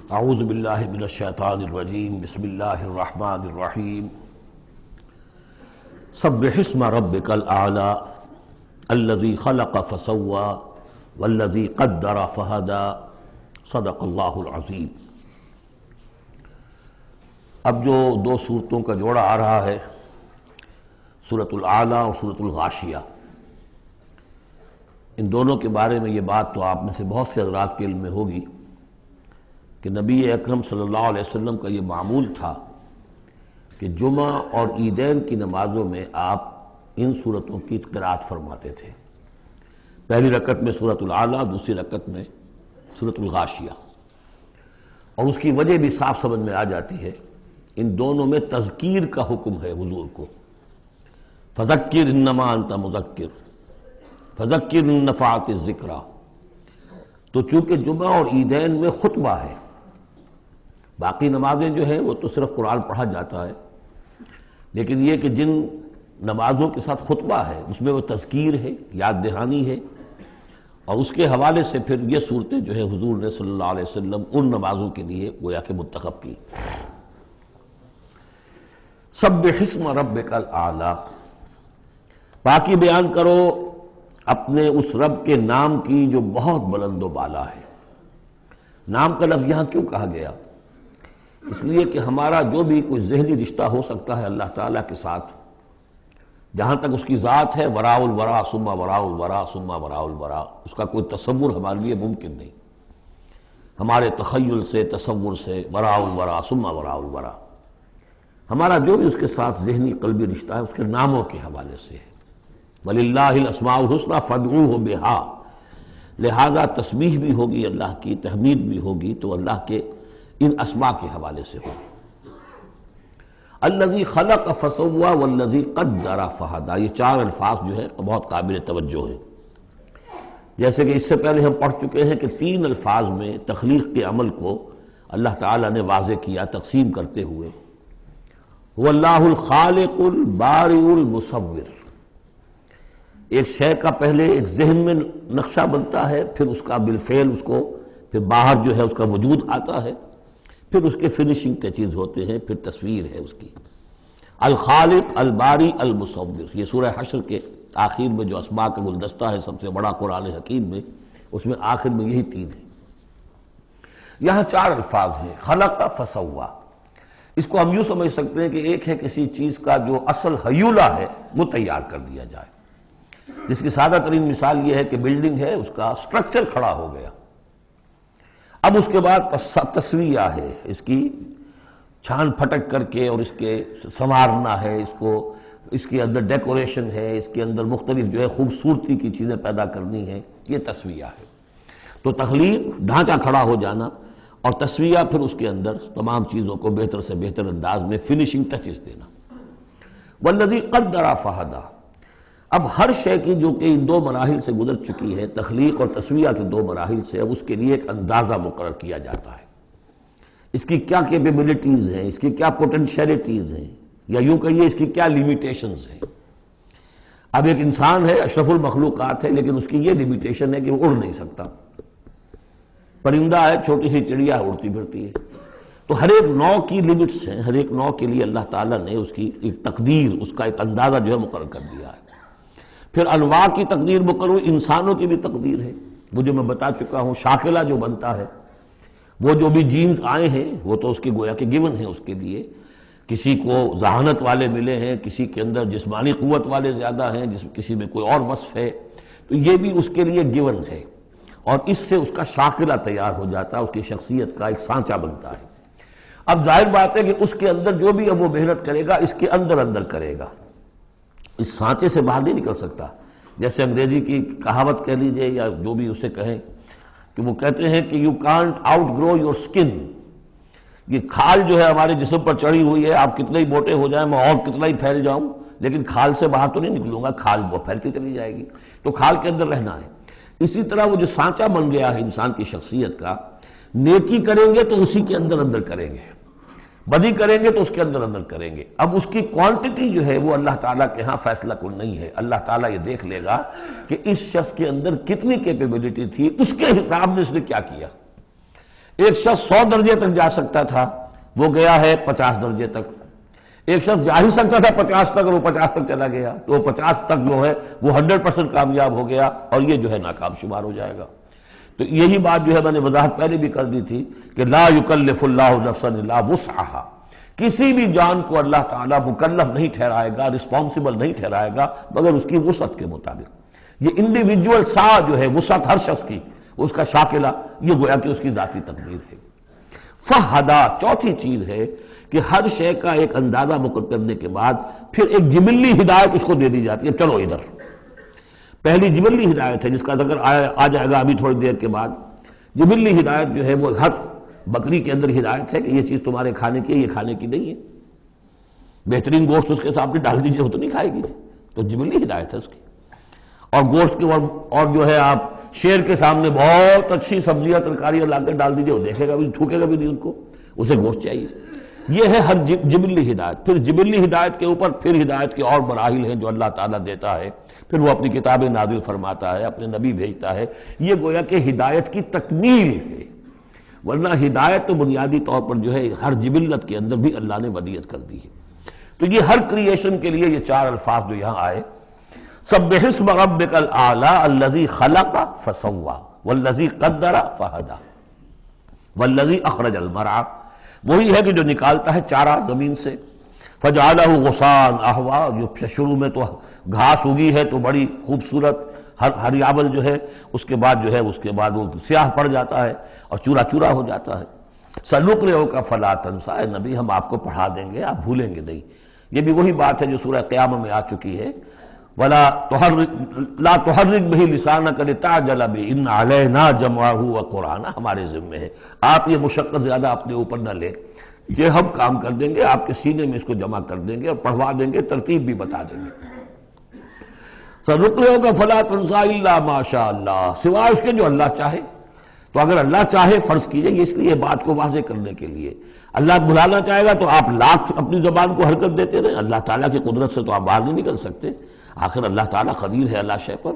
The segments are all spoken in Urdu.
اعوذ باللہ من الشیطان الرجیم بسم اللہ الرحمن الرحیم سبح اسم ربک الاعلی الذی خلق فسوی والذی قدر فہدی صدق اللہ العظیم۔ اب جو دو صورتوں کا جوڑا آ رہا ہے، سورۃ الاعلی اور سورۃ الغاشیہ، ان دونوں کے بارے میں یہ بات تو آپ میں سے بہت سے حضرات کے علم میں ہوگی کہ نبی اکرم صلی اللہ علیہ وسلم کا یہ معمول تھا کہ جمعہ اور عیدین کی نمازوں میں آپ ان صورتوں کی قرأت فرماتے تھے، پہلی رکعت میں سورۃ الاعلی، دوسری رکعت میں سورۃ الغاشیہ۔ اور اس کی وجہ بھی صاف سمجھ میں آ جاتی ہے، ان دونوں میں تذکیر کا حکم ہے حضور کو، فذکر انما انت مذکر فذکر ان نفعت الذکریٰ۔ تو چونکہ جمعہ اور عیدین میں خطبہ ہے، باقی نمازیں جو ہیں وہ تو صرف قرآن پڑھا جاتا ہے، لیکن یہ کہ جن نمازوں کے ساتھ خطبہ ہے اس میں وہ تذکیر ہے، یاد دہانی ہے، اور اس کے حوالے سے پھر یہ صورتیں جو ہے حضور نے صلی اللہ علیہ وسلم ان نمازوں کے لیے گویا کہ منتخب کی۔ سبح اسم ربک الاعلی، پاکی بیان کرو اپنے اس رب کے نام کی جو بہت بلند و بالا ہے۔ نام کا لفظ یہاں کیوں کہا گیا؟ اس لیے کہ ہمارا جو بھی کوئی ذہنی رشتہ ہو سکتا ہے اللہ تعالیٰ کے ساتھ، جہاں تک اس کی ذات ہے، وراء الورا ثم وراء الورا ثم وراء الورا، اس کا کوئی تصور ہمارے لیے ممکن نہیں، ہمارے تخیل سے، تصور سے، وراء الورا ثم وراء الورا، ہمارا جو بھی اس کے ساتھ ذہنی قلبی رشتہ ہے اس کے ناموں کے حوالے سے ہے۔ وَلِلَّهِ الْأَسْمَاءُ الْحُسْنَىٰ فَادْعُوهُ بِهَا، لہذا تسبیح بھی ہوگی اللہ کی، تحمید بھی ہوگی تو اللہ کے ان اسماء کے حوالے سے ہوگی۔ الذی خلق فسوی والذی قدر فہدی، یہ چار الفاظ جو ہیں بہت قابل توجہ ہیں۔ جیسے کہ اس سے پہلے ہم پڑھ چکے ہیں کہ تین الفاظ میں تخلیق کے عمل کو اللہ تعالیٰ نے واضح کیا تقسیم کرتے ہوئے، هو اللہ الخالق البارئ المصور۔ ایک شے کا پہلے ایک ذہن میں نقشہ بنتا ہے، پھر اس کا بالفعل اس کو پھر باہر جو ہے اس کا وجود آتا ہے، پھر اس کے فنشنگ ٹچز ہوتے ہیں، پھر تصویر ہے اس کی۔ الخالق الباری المصور، یہ سورہ حشر کے آخر میں جو اسماء کا گلدستہ ہے سب سے بڑا قرآن حکیم میں، اس میں آخر میں یہی تین ہیں۔ یہاں چار الفاظ ہیں، خلق فسوا۔ اس کو ہم یوں سمجھ سکتے ہیں کہ ایک ہے کسی چیز کا جو اصل حیولہ ہے وہ تیار کر دیا جائے، جس کی سادہ ترین مثال یہ ہے کہ بلڈنگ ہے، اس کا سٹرکچر کھڑا ہو گیا، اب اس کے بعد تسویہ ہے، اس کی چھان پھٹک کر کے اور اس کے سنوارنا ہے، اس کو، اس کے اندر ڈیکوریشن ہے، اس کے اندر مختلف جو ہے خوبصورتی کی چیزیں پیدا کرنی ہے، یہ تسویہ ہے۔ تو تخلیق ڈھانچہ کھڑا ہو جانا، اور تسویہ پھر اس کے اندر تمام چیزوں کو بہتر سے بہتر انداز میں فنشنگ ٹچز دینا۔ والذی قدر فہدی، اب ہر شے کی جو کہ ان دو مراحل سے گزر چکی ہے، تخلیق اور تسویہ کے دو مراحل سے، اب اس کے لیے ایک اندازہ مقرر کیا جاتا ہے، اس کی کیا کیپیبلٹیز ہیں، اس کی کیا پوٹینشیلٹیز ہیں، یا یوں کہیے اس کی کیا لیمیٹیشنز ہیں۔ اب ایک انسان ہے، اشرف المخلوقات ہے، لیکن اس کی یہ لیمیٹیشن ہے کہ وہ اڑ نہیں سکتا، پرندہ ہے، چھوٹی سی چڑیا اڑتی پھرتی ہے۔ تو ہر ایک نوع کی لیمٹس ہیں، ہر ایک نوع کے لیے اللہ تعالیٰ نے اس کی ایک تقدیر، اس کا ایک اندازہ جو ہے مقرر کر دیا ہے۔ پھر انواع کی تقدیر مقرر، انسانوں کی بھی تقدیر ہے، وہ جو میں بتا چکا ہوں، شاکلہ جو بنتا ہے، وہ جو بھی جینز آئے ہیں وہ تو اس کی گویا کہ گیون ہیں، اس کے لیے کسی کو ذہانت والے ملے ہیں، کسی کے اندر جسمانی قوت والے زیادہ ہیں، کسی میں کوئی اور وصف ہے، تو یہ بھی اس کے لیے گیون ہے، اور اس سے اس کا شاکلہ تیار ہو جاتا ہے، اس کی شخصیت کا ایک سانچہ بنتا ہے۔ اب ظاہر بات ہے کہ اس کے اندر جو بھی اب وہ محنت کرے گا اس کے اندر اندر کرے گا، اس سانچے سے باہر نہیں نکل سکتا۔ جیسے انگریزی کی کہاوت کہہ لیجئے یا جو بھی اسے کہیں، کہ وہ کہتے ہیں کہ you can't outgrow your skin, یہ کھال جو ہے ہمارے جسم پر چڑھی ہوئی ہے، آپ کتنے ہی موٹے ہو جائیں، میں اور کتنا ہی پھیل جاؤں، لیکن کھال سے باہر تو نہیں نکلوں گا، کھال وہ پھیلتی چلی جائے گی، تو کھال کے اندر رہنا ہے۔ اسی طرح وہ جو سانچہ بن گیا ہے انسان کی شخصیت کا، نیکی کریں گے تو اسی کے اندر اندر کریں گے، بدی کریں گے تو اس کے اندر اندر کریں گے۔ اب اس کی کوانٹٹی جو ہے وہ اللہ تعالیٰ کے ہاں فیصلہ کن نہیں ہے، اللہ تعالیٰ یہ دیکھ لے گا کہ اس شخص کے اندر کتنی کیپیبلٹی تھی، اس کے حساب میں اس نے کیا کیا۔ ایک شخص 100 درجے تک جا سکتا تھا، وہ گیا ہے 50 درجے تک۔ ایک شخص جا ہی سکتا تھا 50 تک اور وہ 50 تک چلا گیا، تو وہ 50 تک جو ہے وہ 100% کامیاب ہو گیا، اور یہ جو ہے ناکام شمار ہو جائے گا۔ تو یہی بات جو ہے میں نے وضاحت پہلے بھی کر دی تھی کہ لا یکلف اللہ نفسا الا وسعها، کسی بھی جان کو اللہ تعالیٰ مکلف نہیں ٹھہرائے گا، رسپانسبل نہیں ٹھہرائے گا مگر اس کی وسعت کے مطابق۔ یہ انڈیویجول سا جو ہے وسعت ہر شخص کی، اس کا شاکلہ، یہ گویا کہ اس کی ذاتی تقدیر ہے۔ فہدا، چوتھی چیز ہے کہ ہر شے کا ایک اندازہ مقرر کرنے کے بعد پھر ایک جبلی ہدایت اس کو دے دی جاتی ہے، چلو ادھر۔ پہلی جبلی ہدایت ہے جس کا ذکر آ جائے گا ابھی تھوڑی دیر کے بعد۔ جبلی ہدایت جو ہے وہ ہر بکری کے اندر ہدایت ہے کہ یہ چیز تمہارے کھانے کی ہے، یہ کھانے کی نہیں ہے۔ بہترین گوشت اس کے سامنے ڈال دیجئے وہ تو نہیں کھائے گی، تو جبلی ہدایت ہے اس کی۔ اور گوشت کے اور جو ہے آپ شیر کے سامنے بہت اچھی سبزیاں ترکاریاں لا کر ڈال دیجئے، وہ دیکھے گا بھی، تھوکے گا بھی نہیں، ان کو اسے گوشت چاہیے۔ یہ ہے ہر جبلی ہدایت۔ پھر جبلی ہدایت کے اوپر پھر ہدایت کے اور مراحل ہیں جو اللہ تعالیٰ دیتا ہے، پھر وہ اپنی کتابیں نازل فرماتا ہے، اپنے نبی بھیجتا ہے۔ یہ گویا کہ ہدایت کی تکمیل ہے، ورنہ ہدایت تو بنیادی طور پر جو ہے ہر جبلت کے اندر بھی اللہ نے ودیت کر دی ہے۔ تو یہ ہر کریشن کے لیے یہ 4 الفاظ جو یہاں آئے، سبح اسم ربک الاعلی الذی خلق فسوی والذی قدر فہدی والذی اخرج المرعی، وہی ہے کہ جو نکالتا ہے چارہ زمین سے، فجعلہ غثاء احوا، جو شروع میں تو گھاس اگی ہے تو بڑی خوبصورت ہریاول جو ہے، اس کے بعد وہ سیاہ پڑ جاتا ہے اور چورا چورا ہو جاتا ہے۔ سنقرئک فلا تنسیٰ، اے نبی ہم آپ کو پڑھا دیں گے، آپ بھولیں گے نہیں۔ یہ بھی وہی بات ہے جو سورہ قیامہ میں آ چکی ہے، لا تحرک بہ لسانک لتعجل بہ ان علینا جمعہ وقرآنہ، ہمارے ذمہ ہے، آپ یہ مشقت زیادہ اپنے اوپر نہ لیں، یہ ہم کام کر دیں گے، آپ کے سینے میں اس کو جمع کر دیں گے اور پڑھوا دیں گے، ترتیب بھی بتا دیں گے۔ سنقرئک فلا تنسیٰ الا ما شاء اللہ، سوائے اس کے جو اللہ چاہے۔ تو اگر اللہ چاہے، فرض کیجئے یہ اس لیے بات کو واضح کرنے کے لیے، اللہ بلانا چاہے گا تو آپ لاکھ اپنی زبان کو حرکت دیتے رہیں، اللہ تعالیٰ کی قدرت سے تو آپ باہر نہیں نکل سکتے، آخر اللہ تعالیٰ قدیر ہے اللہ شے پر۔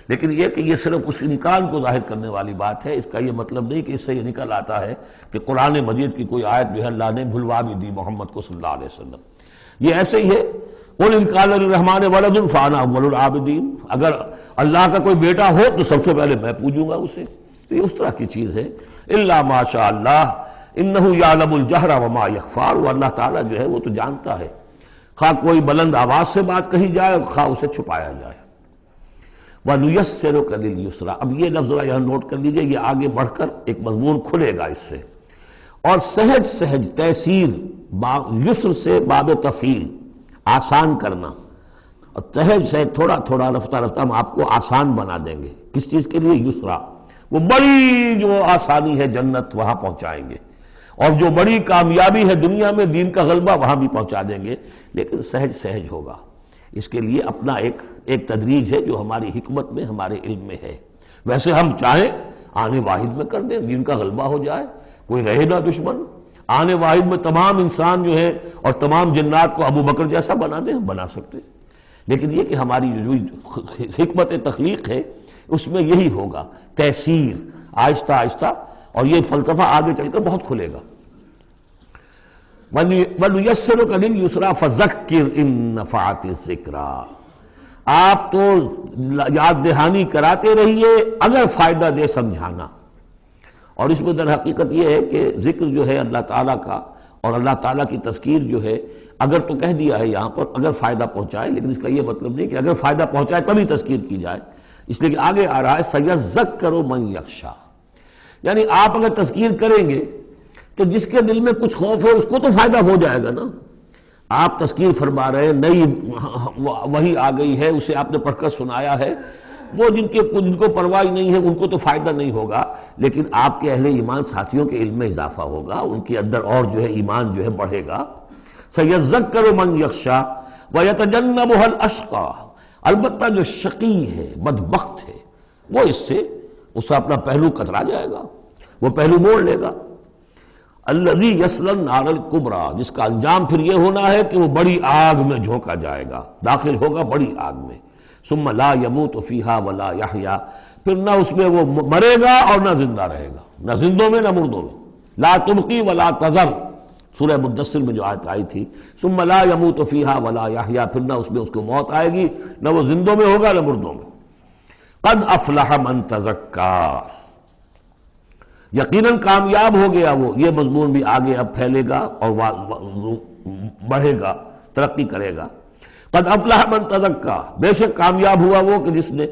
لیکن یہ کہ یہ صرف اس امکان کو ظاہر کرنے والی بات ہے، اس کا یہ مطلب نہیں کہ اس سے یہ نکل آتا ہے کہ قرآن مجید کی کوئی آیت جو ہے اللہ نے بھلوا بھی دی محمد کو صلی اللہ علیہ وسلم۔ یہ ایسے ہی ہے، قل ان کان للرحمن ولد فانا اول العابدین، اگر اللہ کا کوئی بیٹا ہو تو سب سے پہلے میں پوجوں گا اسے۔ تو یہ اس طرح کی چیز ہے، الا ما شاء اللہ انہ یعلم الجہر وما یخفی، وہ اللہ تعالیٰ جو ہے وہ تو جانتا ہے، خواہ کوئی بلند آواز سے بات کہی جائے اور خواہ اسے چھپایا جائے۔ وَنُيَسِّرُكَ لِلْيُسْرَىٰ، اب یہ لفظ ذرا یہاں نوٹ کر لیجئے، یہ آگے بڑھ کر ایک مضمون کھلے گا اس سے۔ اور سہج سہج تیسیر، یسر سے باب تفعیل، آسان کرنا، اور سہج سہج تھوڑا تھوڑا رفتہ رفتہ ہم آپ کو آسان بنا دیں گے۔ کس چیز کے لیے؟ یسرا، وہ بڑی جو آسانی ہے جنت وہاں پہنچائیں گے، اور جو بڑی کامیابی ہے دنیا میں دین کا غلبہ وہاں بھی پہنچا دیں گے، لیکن سہج سہج ہوگا۔ اس کے لیے اپنا ایک تدریج ہے جو ہماری حکمت میں، ہمارے علم میں ہے۔ ویسے ہم چاہیں آنے واحد میں کر دیں، دین کا غلبہ ہو جائے، کوئی رہے نہ دشمن، آنے واحد میں تمام انسان جو ہے اور تمام جنات کو ابو بکر جیسا بنا دیں، ہم بنا سکتے ہیں۔ لیکن یہ کہ ہماری جو حکمت تخلیق ہے اس میں یہی ہوگا، تیسیر، آہستہ آہستہ، اور یہ فلسفہ آگے چل کر بہت کھلے گا۔ وَنُيَسِّرُكَ لِلْيُسْرَىٰ فَذَكِّرْ إِن نَّفَعَتِ الذِّكْرَىٰ، آپ تو یاد دہانی کراتے رہیے اگر فائدہ دے سمجھانا۔ اور اس میں در حقیقت یہ ہے کہ ذکر جو ہے اللہ تعالیٰ کا اور اللہ تعالیٰ کی تذکیر جو ہے، اگر تو کہہ دیا ہے یہاں پر اگر فائدہ پہنچائے، لیکن اس کا یہ مطلب نہیں کہ اگر فائدہ پہنچائے تبھی تذکیر کی جائے، اس لیے کہ آگے آ رہا ہے سَيَذَّكَّرُ مَن يَخْشَىٰ، یعنی آپ اگر تذکیر کریں گے تو جس کے دل میں کچھ خوف ہے اس کو تو فائدہ ہو جائے گا نا۔ آپ تذکیر فرما رہے ہیں، نئی وحی آ گئی ہے، اسے آپ نے پڑھ کر سنایا ہے، وہ جن کو پرواہ نہیں ہے ان کو تو فائدہ نہیں ہوگا، لیکن آپ کے اہل ایمان ساتھیوں کے علم میں اضافہ ہوگا، ان کے اندر اور جو ہے ایمان جو ہے بڑھے گا۔ سَيَذَّكَّرُ مَن يَخْشَىٰ وَيَتَجَنَّبُهَا الْأَشْقَىٰ، البتہ جو شقی ہے، بدبخت ہے، وہ اس سے اپنا پہلو کترا جائے گا، وہ پہلو موڑ لے گا۔ الذی یصلی النار الکبریٰ، جس کا انجام پھر یہ ہونا ہے کہ وہ بڑی آگ میں جھونکا جائے گا، داخل ہوگا بڑی آگ میں۔ ثم لا یموت فیہا ولا یحییٰ، پھر نہ اس میں وہ مرے گا اور نہ زندہ رہے گا، نہ زندوں میں نہ مردوں میں۔ لا تبقی ولا تذر، سورہ مدثر میں جو آیت آئی تھی، ثم لا يموت فیہا ولا یحییٰ، پھر نہ اس میں اس کو موت آئے گی، نہ وہ زندوں میں ہوگا نہ مردوں میں۔ قد افلح من تزکا، یقیناً کامیاب ہو گیا وہ، یہ مضمون بھی آگے اب پھیلے گا اور بڑھے گا، ترقی کرے گا۔ قد افلح من تزکا، بے شک کامیاب ہوا وہ کہ جس نے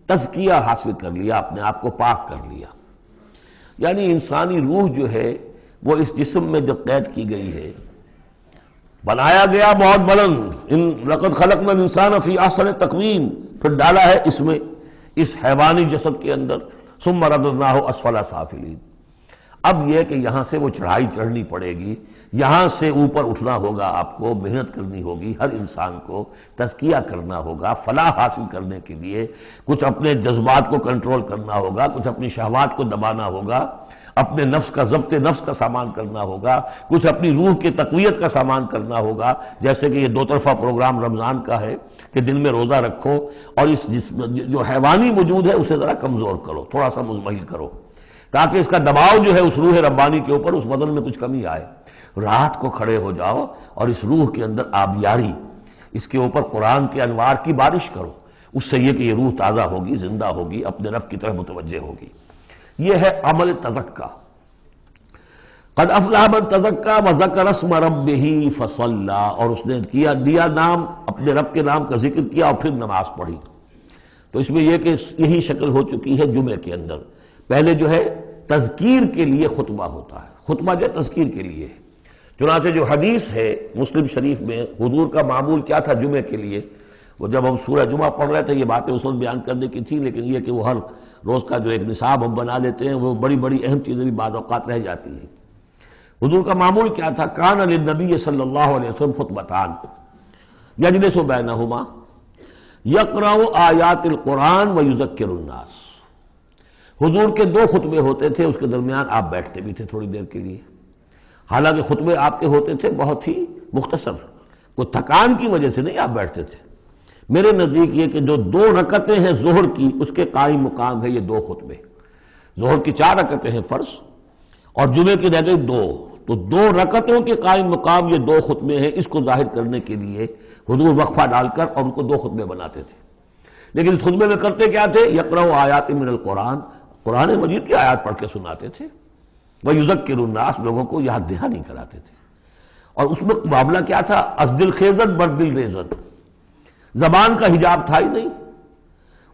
تزکیہ حاصل کر لیا، اپنے آپ کو پاک کر لیا۔ یعنی انسانی روح جو ہے وہ اس جسم میں جب قید کی گئی ہے، بنایا گیا بہت بلند، لقد خلقنا الانسان فی احسن تقویم، پھر ڈالا ہے اس میں، اس حیوانی جسد کے اندر، ثم رددناہ اسفل سافلین۔ اب یہ کہ یہاں سے وہ چڑھائی چڑھنی پڑے گی، یہاں سے اوپر اٹھنا ہوگا، آپ کو محنت کرنی ہوگی، ہر انسان کو تزکیہ کرنا ہوگا، فلاح حاصل کرنے کے لیے کچھ اپنے جذبات کو کنٹرول کرنا ہوگا، کچھ اپنی شہوات کو دبانا ہوگا، اپنے نفس کا ضبط نفس کا سامان کرنا ہوگا، کچھ اپنی روح کی تقویت کا سامان کرنا ہوگا، جیسے کہ یہ دو طرفہ پروگرام رمضان کا ہے کہ دن میں روزہ رکھو اور اس جسم جو حیوانی وجود ہے اسے ذرا کمزور کرو، تھوڑا سا مزمحل کرو، تاکہ اس کا دباؤ جو ہے اس روح ربانی کے اوپر، اس بدن میں کچھ کمی آئے۔ رات کو کھڑے ہو جاؤ اور اس روح کے اندر آبیاری، اس کے اوپر قرآن کے انوار کی بارش کرو، اس سے یہ کہ یہ روح تازہ ہوگی، زندہ ہوگی، اپنے رب کی طرف متوجہ ہوگی۔ یہ ہے عمل تزکا۔ قد افلح من تزکا وذکر اسم ربہ فصلی، اور اس نے دیا نام، اپنے رب کے نام کا ذکر کیا اور پھر نماز پڑھی۔ تو اس میں یہ کہ یہی شکل ہو چکی ہے جمعے کے اندر۔ پہلے جو ہے تذکیر کے لیے خطبہ ہوتا ہے، خطبہ جو تذکیر کے لیے ہے۔ چنانچہ جو حدیث ہے مسلم شریف میں، حضور کا معمول کیا تھا جمعے کے لیے، وہ جب ہم سورہ جمعہ پڑھ رہے تھے یہ باتیں اس وقت بیان کرنے کی تھی، لیکن یہ کہ وہ ہر روز کا جو ایک نصاب ہم بنا لیتے ہیں، وہ بڑی بڑی اہم چیزیں بھی بعض اوقات رہ جاتی ہیں۔ حضور کا معمول کیا تھا؟ کان للنبی صلی اللہ علیہ وسلم خطبتان یجلس بینہما یقرأ آیات القرآن ویذکر الناس۔ حضور کے دو خطبے ہوتے تھے، اس کے درمیان آپ بیٹھتے بھی تھے تھوڑی دیر کے لیے، حالانکہ خطبے آپ کے ہوتے تھے بہت ہی مختصر، کوئی تھکان کی وجہ سے نہیں آپ بیٹھتے تھے۔ میرے نزدیک یہ کہ جو 2 رکعتیں ہیں ظہر کی، اس کے قائم مقام ہے یہ 2 خطبے۔ ظہر کی 4 رکعتیں ہیں فرض، اور جمعے کی رہ گئی 2، تو 2 رکعتوں کے قائم مقام یہ 2 خطبے ہیں۔ اس کو ظاہر کرنے کے لیے حضور وقفہ ڈال کر اور ان کو 2 خطبے بناتے تھے۔ لیکن اس خطبے میں کرتے کیا تھے؟ یقرأ آیات من القرآن، قرآن مجید کی آیات پڑھ کے سناتے تھے، وَيُذَكِّرُ النَّاسَ، لوگوں کو یاد دہانی کراتے تھے۔ اور اس میں معاملہ کیا تھا؟ ازدل خیزت بردل ریزت، زبان کا حجاب تھا ہی نہیں،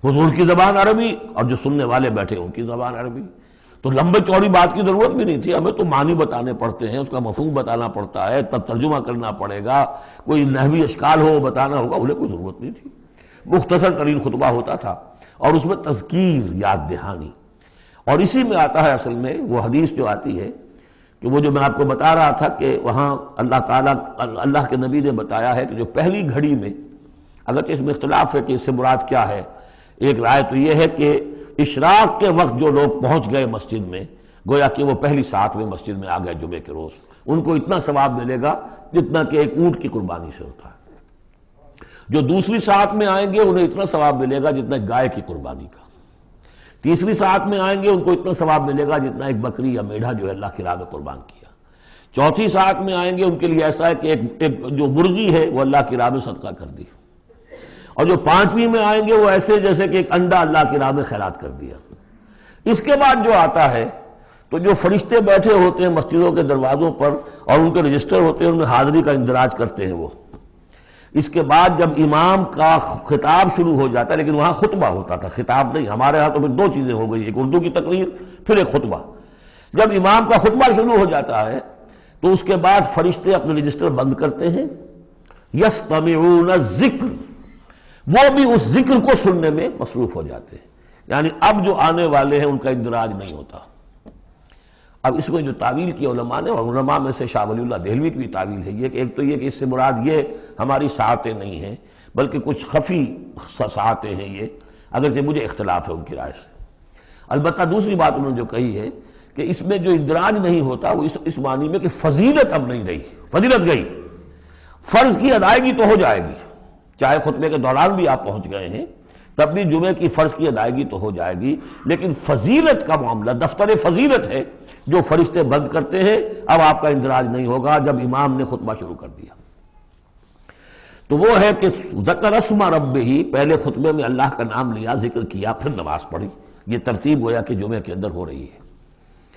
حضور کی زبان عربی اور جو سننے والے بیٹھے ان کی زبان عربی، تو لمبے چوڑی بات کی ضرورت بھی نہیں تھی، ہمیں تو معنی بتانے پڑتے ہیں، اس کا مفہوم بتانا پڑتا ہے، تب ترجمہ کرنا پڑے گا، کوئی نحوی اشکال ہو وہ بتانا ہوگا، انہیں کوئی ضرورت نہیں تھی، مختصر ترین خطبہ ہوتا تھا، اور اس میں تذکیر، یاد دہانی۔ اور اسی میں آتا ہے اصل میں وہ حدیث جو آتی ہے کہ وہ جو میں آپ کو بتا رہا تھا کہ وہاں اللہ تعالیٰ، اللہ کے نبی نے بتایا ہے کہ جو پہلی گھڑی میں، اگرچہ اس میں اختلاف ہے کہ اس سے مراد کیا ہے، ایک رائے تو یہ ہے کہ اشراق کے وقت جو لوگ پہنچ گئے مسجد میں، گویا کہ وہ پہلی ساعت میں مسجد میں آ گئے جمعے کے روز، ان کو اتنا ثواب ملے گا جتنا کہ ایک اونٹ کی قربانی سے ہوتا ہے۔ جو دوسری ساعت میں آئیں گے انہیں اتنا ثواب ملے گا جتنا ایک گائے کی قربانی کا، تیسری ساعت میں آئیں گے ان کو اتنا ثواب ملے گا جتنا ایک بکری یا میڑھا جو ہے اللہ کی راہ میں قربان کیا، چوتھی ساعت میں آئیں گے ان کے لیے ایسا ہے کہ ایک جو مرغی ہے وہ اللہ کی راہ میں صدقہ کر دی، اور جو 5ویں میں آئیں گے وہ ایسے جیسے کہ ایک انڈا اللہ کی راہ میں خیرات کر دیا۔ اس کے بعد جو آتا ہے تو جو فرشتے بیٹھے ہوتے ہیں مسجدوں کے دروازوں پر اور ان کے رجسٹر ہوتے ہیں، ان میں حاضری کا اندراج کرتے ہیں وہ۔ اس کے بعد جب امام کا خطاب شروع ہو جاتا ہے، لیکن وہاں خطبہ ہوتا تھا، خطاب نہیں، ہمارے ہاں تو پھر 2 چیزیں ہو گئی، ایک اردو کی تقریر پھر ایک خطبہ۔ جب امام کا خطبہ شروع ہو جاتا ہے تو اس کے بعد فرشتے اپنے رجسٹر بند کرتے ہیں، یستمعون الذکر، وہ بھی اس ذکر کو سننے میں مصروف ہو جاتے ہیں، یعنی اب جو آنے والے ہیں ان کا اندراج نہیں ہوتا۔ اب اس میں جو تعویل کی علماء نے، اور علماء میں سے شاہ ولی اللہ دہلوی کی بھی تعویل ہے یہ کہ ایک تو یہ کہ اس سے مراد یہ ہماری ساعتیں نہیں ہیں بلکہ کچھ خفی ساعتیں ہیں یہ، اگرچہ مجھے اختلاف ہے ان کی رائے سے۔ البتہ دوسری بات انہوں نے جو کہی ہے کہ اس میں جو اندراج نہیں ہوتا وہ اس معنی میں کہ فضیلت اب نہیں رہی، فضیلت گئی، فرض کی ادائیگی تو ہو جائے گی، چاہے خطبے کے دوران بھی آپ پہنچ گئے ہیں، تب بھی جمعے کی فرض کی ادائیگی تو ہو جائے گی، لیکن فضیلت کا معاملہ دفتر فضیلت ہے جو فرشتے بند کرتے ہیں، اب آپ کا اندراج نہیں ہوگا جب امام نے خطبہ شروع کر دیا۔ تو وہ ہے کہ ذکر اسم ربہ، پہلے خطبے میں اللہ کا نام لیا، ذکر کیا، پھر نماز پڑھی۔ یہ ترتیب گویا کہ جمعے کے اندر ہو رہی ہے۔